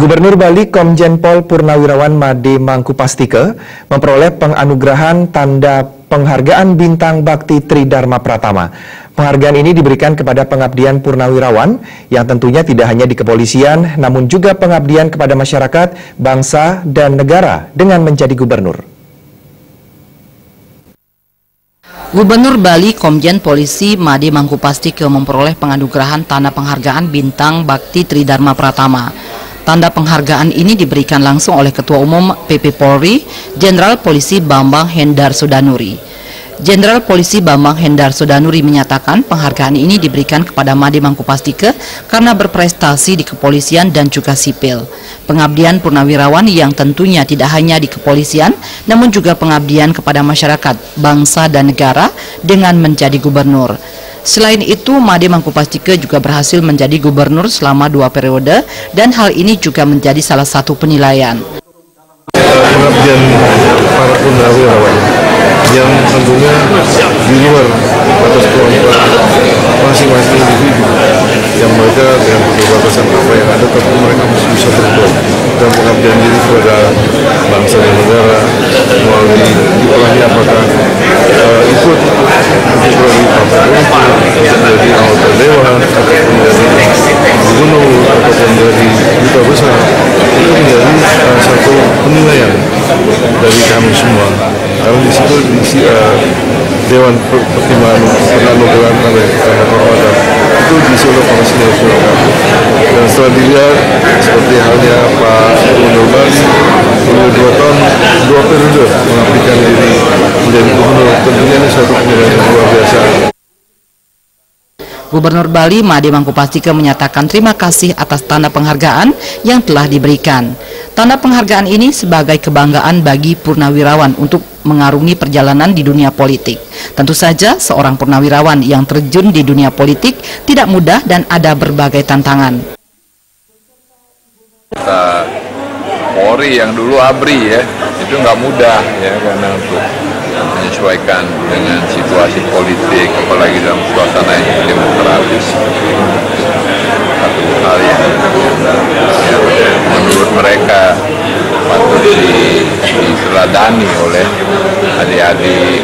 Gubernur Bali Komjen Pol Purnawirawan Made Mangkupastike memperoleh penganugerahan tanda penghargaan Bintang Bakti Tridharma Pratama. Penghargaan ini diberikan kepada pengabdian Purnawirawan yang tentunya tidak hanya di kepolisian, namun juga pengabdian kepada masyarakat, bangsa, dan negara dengan menjadi gubernur. Gubernur Bali Komjen Polisi Made Mangkupastike memperoleh penganugerahan tanda penghargaan Bintang Bakti Tridharma Pratama. Tanda penghargaan ini diberikan langsung oleh Ketua Umum PP Polri, Jenderal Polisi Bambang Hendar Sodanuri. Jenderal Polisi Bambang Hendar Sodanuri menyatakan penghargaan ini diberikan kepada Made Mangkupastike karena berprestasi di kepolisian dan juga sipil. Pengabdian purnawirawan yang tentunya tidak hanya di kepolisian, namun juga pengabdian kepada masyarakat, bangsa, dan negara dengan menjadi gubernur. Selain itu, Made Mangkupastike juga berhasil menjadi gubernur selama 2 periode dan hal ini juga menjadi salah satu penilaian. Pengabdian para purnawirawan yang tentunya di luar batas kemampuan masing-masing individu, yang mereka dengan keterbatasan apa yang ada, tapi mereka masih bisa berbuat dan pengabdian diri kepada bangsa dan negara melalui istilahnya apakah ikut melalui partai politik, menjadi anggota dewan, ataupun menjadi gubernur, ataupun menjadi duta besar, itu menjadi satu penilaian dari kami semua. Karena di situ diisi Dewan Pertimbangan Penganugerahan oleh kehormatan itu diisi oleh Komisi Nasional. Dan setelah dilihat seperti halnya Pak Gubernur Bali 2 tahun 2 periode mengabdikan diri menjadi gubernur, tentunya ini suatu penilaian yang luar biasa. Gubernur Bali Made Mangkupastike menyatakan terima kasih atas tanda penghargaan yang telah diberikan. Tanda penghargaan ini sebagai kebanggaan bagi purnawirawan untuk mengarungi perjalanan di dunia politik. Tentu saja seorang purnawirawan yang terjun di dunia politik tidak mudah dan ada berbagai tantangan. Polri yang dulu ABRI ya, itu nggak mudah ya, karena untuk menyesuaikan dengan situasi politik, apalagi dalam suasana yang demokratis. Satu hal yang menurut mereka patut diteladani oleh adik-adik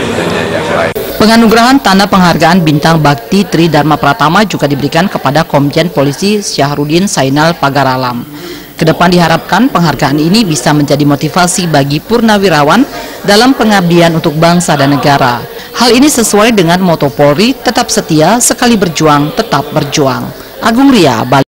yang lain. Penganugerahan tanda penghargaan Bintang Bakti Tridharma Pratama juga diberikan kepada Komjen Polisi Syahrudin Sainal Pagaralam. Kedepan diharapkan penghargaan ini bisa menjadi motivasi bagi purnawirawan dalam pengabdian untuk bangsa dan negara. Hal ini sesuai dengan moto Polri, tetap setia, sekali berjuang, tetap berjuang. Agung Ria, Bali.